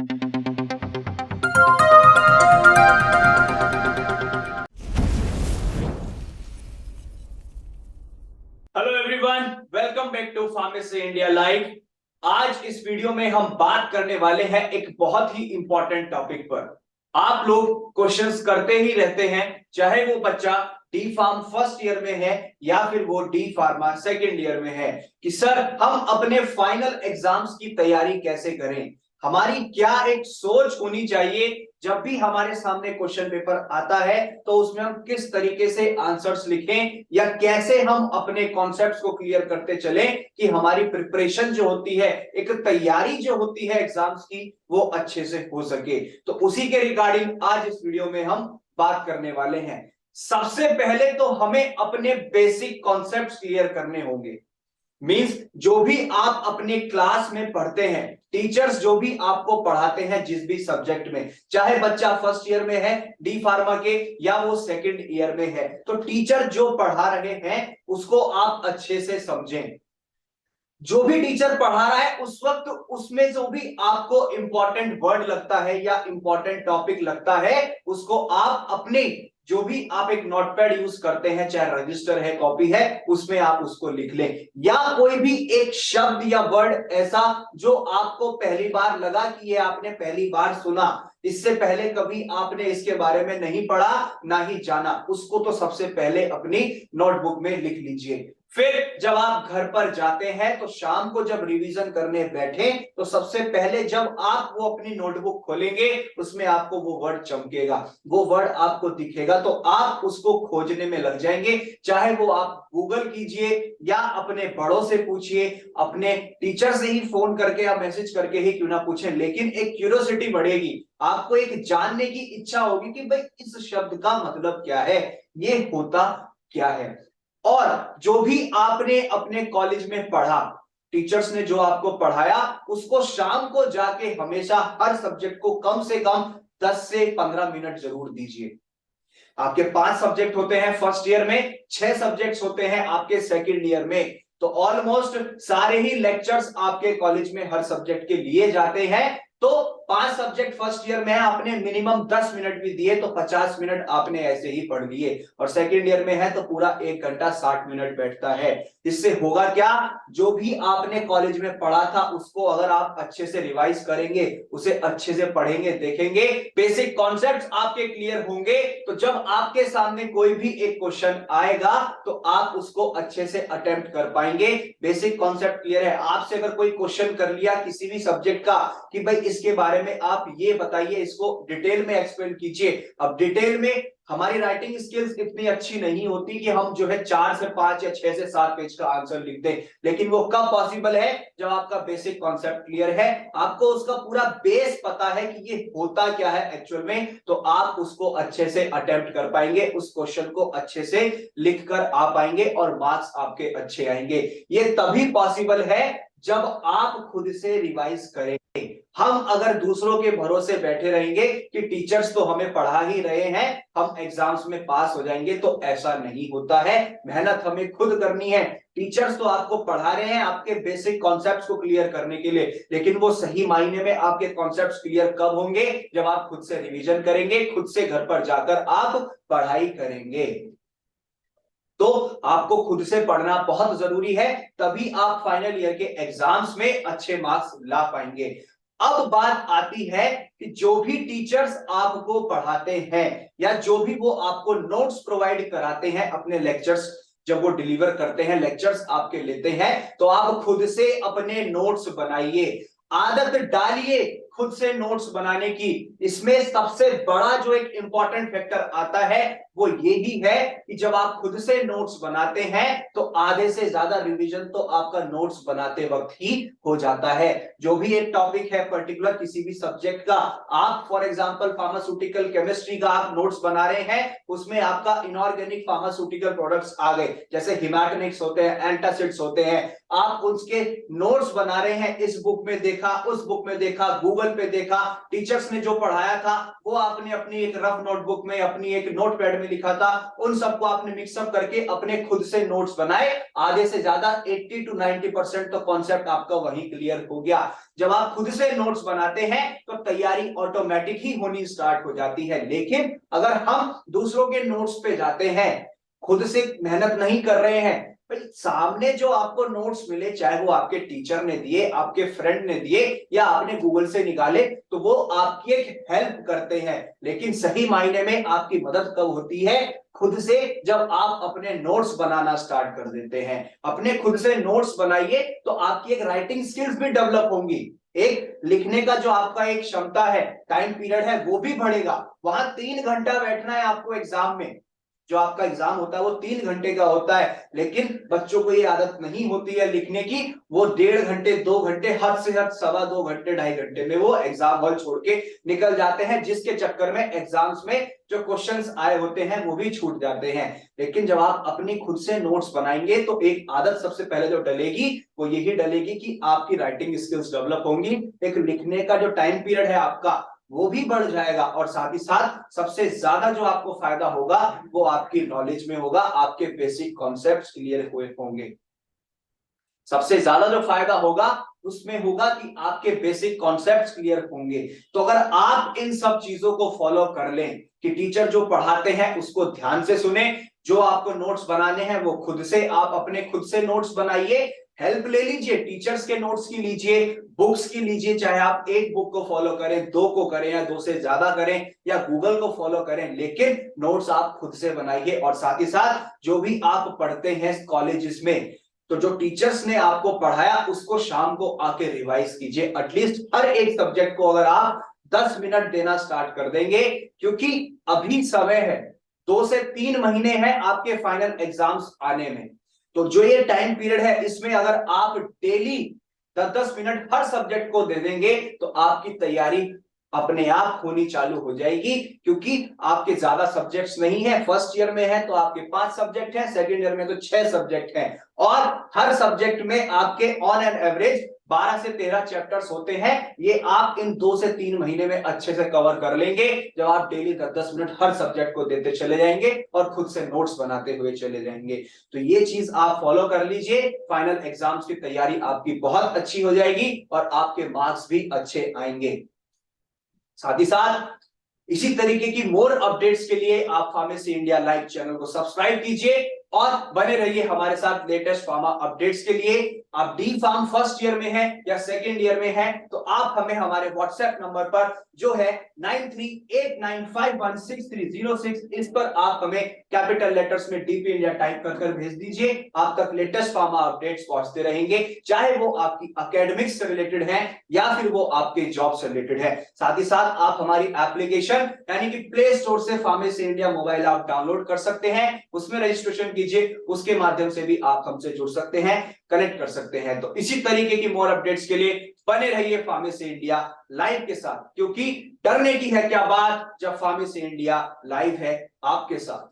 Hello everyone, welcome back to pharmacy India live. आज इस video में हम बात करने वाले हैं एक बहुत ही इंपॉर्टेंट टॉपिक पर। आप लोग क्वेश्चंस करते ही रहते हैं, चाहे वो बच्चा डी फार्म फर्स्ट ईयर में है या फिर वो डी फार्मा सेकेंड ईयर में है, कि सर हम अपने फाइनल एग्जाम्स की तैयारी कैसे करें, हमारी क्या एक सोच होनी चाहिए। जब भी हमारे सामने क्वेश्चन पेपर आता है तो उसमें हम किस तरीके से आंसर्स लिखें या कैसे हम अपने कॉन्सेप्ट्स को क्लियर करते चलें कि हमारी प्रिपरेशन जो होती है, एक तैयारी जो होती है एग्जाम्स की, वो अच्छे से हो सके। तो उसी के रिगार्डिंग आज इस वीडियो में हम बात करने वाले हैं। सबसे पहले तो हमें अपने बेसिक कॉन्सेप्ट्स क्लियर करने होंगे। मींस जो भी आप अपने क्लास में पढ़ते हैं, टीचर्स जो भी आपको पढ़ाते हैं जिस भी सब्जेक्ट में, चाहे बच्चा फर्स्ट ईयर में है डी फार्मा के या वो सेकंड ईयर में है, तो टीचर जो पढ़ा रहे हैं उसको आप अच्छे से समझें। जो भी टीचर पढ़ा रहा है उस वक्त उसमें जो भी आपको इंपॉर्टेंट वर्ड लगता है या इंपॉर्टेंट टॉपिक लगता है, उसको आप अपने जो भी आप एक नोटपैड यूज करते हैं, चाहे रजिस्टर है, कॉपी है, उसमें आप उसको लिख लें। या कोई भी एक शब्द या वर्ड ऐसा जो आपको पहली बार लगा कि ये आपने पहली बार सुना, इससे पहले कभी आपने इसके बारे में नहीं पढ़ा ना ही जाना, उसको तो सबसे पहले अपनी नोटबुक में लिख लीजिए। फिर जब आप घर पर जाते हैं तो शाम को जब रिवीजन करने बैठे तो सबसे पहले जब आप वो अपनी नोटबुक खोलेंगे उसमें आपको वो वर्ड चमकेगा, वो वर्ड आपको दिखेगा, तो आप उसको खोजने में लग जाएंगे। चाहे वो आप गूगल कीजिए या अपने बड़ों से पूछिए, अपने टीचर से ही फोन करके या मैसेज करके ही क्यों ना पूछें, लेकिन एक क्यूरियोसिटी बढ़ेगी, आपको एक जानने की इच्छा होगी कि भाई इस शब्द का मतलब क्या है, ये होता क्या है। और जो भी आपने अपने कॉलेज में पढ़ा, टीचर्स ने जो आपको पढ़ाया, उसको शाम को जाके हमेशा हर सब्जेक्ट को कम से कम 10 से 15 मिनट जरूर दीजिए। आपके 5 सब्जेक्ट होते हैं फर्स्ट ईयर में, 6 सब्जेक्ट्स होते हैं आपके सेकेंड ईयर में, तो ऑलमोस्ट सारे ही लेक्चर्स आपके कॉलेज में हर सब्जेक्ट के लिए जाते हैं। तो 5 सब्जेक्ट फर्स्ट ईयर में है, आपने मिनिमम 10 मिनट भी दिए तो 50 मिनट आपने ऐसे ही पढ़ लिए, और सेकेंड ईयर में है तो पूरा 1 घंटा 60 मिनट बैठता है। इससे होगा क्या, जो भी आपने कॉलेज में पढ़ा था उसको अगर आप अच्छे से रिवाइज करेंगे, उसे अच्छे से पढ़ेंगे, देखेंगे, बेसिक कॉन्सेप्ट्स आपके क्लियर होंगे, तो जब आपके सामने कोई भी एक क्वेश्चन आएगा तो आप उसको अच्छे से अटेम्प्ट कर पाएंगे। बेसिक कॉन्सेप्ट क्लियर है। आपसे अगर कोई क्वेश्चन कर लिया किसी भी सब्जेक्ट का कि भाई इसके बारे में आप ये बताइए, इसको डिटेल में एक्सप्लेन कीजिए, अब डिटेल में हमारी राइटिंग स्किल्स इतनी अच्छी नहीं होती कि हम जो है 4 से 5 या 6 से 7 पेज का आंसर लिख दें, लेकिन वो कब पॉसिबल है, जब आपका बेसिक कॉन्सेप्ट क्लियर है, आपको उसका पूरा बेस पता है कि ये होता क्या है एक्चुअल में, तो आप उसको अच्छे से अटेम्प्ट कर पाएंगे, उस क्वेश्चन को अच्छे से लिख कर आ पाएंगे और मार्क्स आपके अच्छे आएंगे। ये तभी पॉसिबल है जब आप खुद से रिवाइज करें। हम अगर दूसरों के भरोसे बैठे रहेंगे कि टीचर्स तो हमें पढ़ा ही रहे हैं, हम एग्जाम्स में पास हो जाएंगे, तो ऐसा नहीं होता है। मेहनत हमें खुद करनी है। टीचर्स तो आपको पढ़ा रहे हैं आपके बेसिक कॉन्सेप्ट्स को क्लियर करने के लिए, लेकिन वो सही मायने में आपके कॉन्सेप्ट्स क्लियर कब होंगे, जब आप खुद से रिवीजन करेंगे, खुद से घर पर जाकर आप पढ़ाई करेंगे। तो आपको खुद से पढ़ना बहुत जरूरी है, तभी आप फाइनल ईयर के एग्जाम्स में अच्छे मार्क्स ला पाएंगे। अब बात आती है कि जो भी टीचर्स आपको पढ़ाते हैं या जो भी वो आपको नोट्स प्रोवाइड कराते हैं, अपने लेक्चर्स जब वो डिलीवर करते हैं, लेक्चर्स आपके लेते हैं, तो आप खुद से अपने नोट्स बनाइए, आदत डालिए खुद से नोट्स बनाने की। इसमें सबसे बड़ा जो एक इंपॉर्टेंट फैक्टर आता है वो यही है कि जब आप खुद से नोट्स बनाते हैं तो आधे से ज्यादा रिवीजन तो आपका नोट्स बनाते वक्त ही हो जाता है। जो भी एक टॉपिक है पर्टिकुलर किसी भी सब्जेक्ट का, आप फॉर एग्जांपल फार्मास्यूटिकल केमिस्ट्री का आप नोट्स बना रहे हैं, उसमें आपका इनऑर्गेनिक फार्मास्यूटिकल प्रोडक्ट्स आ गए, जैसे हिमैटोनिक्स होते हैं, एंटासिड्स होते हैं, आप उसके नोट्स बना रहे हैं, इस बुक में देखा, उस बुक में देखा, गूगल गूगल पे देखा, टीचर्स ने जो पढ़ाया था वो आपने अपनी एक रफ नोटबुक में, अपनी एक नोटपैड में लिखा था, उन सबको आपने मिक्सअप करके अपने खुद से नोट्स बनाए। आधे से ज्यादा 80 to 90% तो कॉन्सेप्ट आपका वहीं क्लियर हो गया। जब आप खुद से नोट्स बनाते हैं तो तैयारी ऑटोमेटिक ही होनी स्टार्ट हो जाती है। लेकिन अगर हम दूसरों के नोट्स पे जाते हैं, खुद से मेहनत नहीं कर रहे हैं, सामने जो आपको नोट्स मिले, चाहे वो आपके टीचर ने दिए, आपके फ्रेंड ने दिए या आपने गूगल से निकाले, तो वो आपकी एक हेल्प करते हैं। लेकिन सही मायने में आपकी मदद कब होती है? खुद से, जब आप अपने नोट्स बनाना स्टार्ट कर देते हैं। अपने खुद से नोट्स बनाइए तो आपकी एक राइटिंग स्किल्स भी डेवलप होंगी, एक लिखने का जो आपका एक क्षमता है, टाइम पीरियड है, वो भी बढ़ेगा। वहां 3 घंटा बैठना है आपको एग्जाम में, जो आपका एग्जाम होता है वो 3 घंटे का होता है, लेकिन बच्चों को ये आदत नहीं होती है लिखने की। वो 1.5 घंटे 2 घंटे, हद से हद 2.25 घंटे 2.5 घंटे में वो एग्जाम हॉल छोड़ के निकल जाते हैं, जिसके चक्कर में एग्जाम्स में जो क्वेश्चंस आए होते हैं वो भी छूट जाते हैं। लेकिन जब आप अपनी खुद से नोट्स बनाएंगे तो एक आदत सबसे पहले जो डलेगी वो यही डलेगी कि आपकी राइटिंग स्किल्स डेवलप होंगी, एक लिखने का जो टाइम पीरियड है आपका वो भी बढ़ जाएगा, और साथ ही साथ सबसे ज्यादा जो आपको फायदा होगा वो आपकी नॉलेज में होगा, आपके बेसिक कॉन्सेप्ट्स क्लियर हुए होंगे। सबसे ज्यादा जो फायदा होगा उसमें होगा कि आपके बेसिक कॉन्सेप्ट्स क्लियर होंगे। तो अगर आप इन सब चीजों को फॉलो कर लें कि टीचर जो पढ़ाते हैं उसको ध्यान से सुने, जो आपको नोट्स बनाने हैं वो खुद से, आप अपने खुद से नोट्स बनाइए, हेल्प ले लीजिए, टीचर्स के नोट्स की लीजिए, बुक्स की लीजिए, चाहे आप एक बुक को फॉलो करें, 2 को करें या 2 से ज्यादा करें या गूगल को फॉलो करें, लेकिन नोट्स आप खुद से बनाइए। और साथ ही साथ जो भी आप पढ़ते हैं कॉलेजेस में, तो जो टीचर्स ने आपको पढ़ाया उसको शाम को आके रिवाइज कीजिए। एटलीस्ट हर एक सब्जेक्ट को अगर आप 10 मिनट देना स्टार्ट कर देंगे, क्योंकि अभी समय है, 2 से 3 महीने हैं आपके फाइनल एग्जाम्स आने में। तो जो ये टाइम पीरियड है इसमें अगर आप डेली 10-10 मिनट हर सब्जेक्ट को दे देंगे तो आपकी तैयारी अपने आप होनी चालू हो जाएगी। क्योंकि आपके ज्यादा सब्जेक्ट्स नहीं है, फर्स्ट ईयर में है तो आपके 5 सब्जेक्ट हैं, सेकंड ईयर में तो 6 सब्जेक्ट हैं, और हर सब्जेक्ट में आपके ऑन एन एवरेज 12 से 13 चैप्टर्स होते हैं। ये आप इन 2 से 3 महीने में अच्छे से कवर कर लेंगे, जब आप डेली 10-10 मिनट हर सब्जेक्ट को देते चले जाएंगे और खुद से नोट्स बनाते हुए चले जाएंगे। तो ये चीज आप फॉलो कर लीजिए, फाइनल एग्जाम्स की तैयारी आपकी बहुत अच्छी हो जाएगी और आपके मार्क्स भी अच्छे आएंगे। साथ ही साथ इसी तरीके की मोर अपडेट्स के लिए आप फार्मेसी इंडिया लाइव चैनल को सब्सक्राइब कीजिए और बने रहिए हमारे साथ लेटेस्ट फार्मा अपडेट्स के लिए। आप डी फार्म फर्स्ट ईयर में है या सेकेंड ईयर में है तो आप हमें हमारे व्हाट्सएप नंबर पर जो है 9389516306, इस पर आप हमें कैपिटल लेटर्स में डीपी इंडिया टाइप कर भेज दीजिए। आप तक लेटेस्ट फार्मा अपडेट्स पहुंचते रहेंगे, चाहे वो आपकी एकेडमिक्स से रिलेटेड है या फिर वो आपके जॉब से रिलेटेड है। साथ ही साथ आप हमारी एप्लीकेशन यानी कि प्ले स्टोर से pharmacy India mobile app download कर सकते हैं, उसमें रजिस्ट्रेशन कीजिए, उसके माध्यम से भी आप हमसे जुड़ सकते हैं, कनेक्ट कर सकते हैं। तो इसी तरीके की मोर अपडेट्स के लिए बने रहिए फार्मेसी इंडिया लाइव के साथ, क्योंकि डरने की है क्या बात जब फार्मेसी इंडिया लाइव है आपके साथ।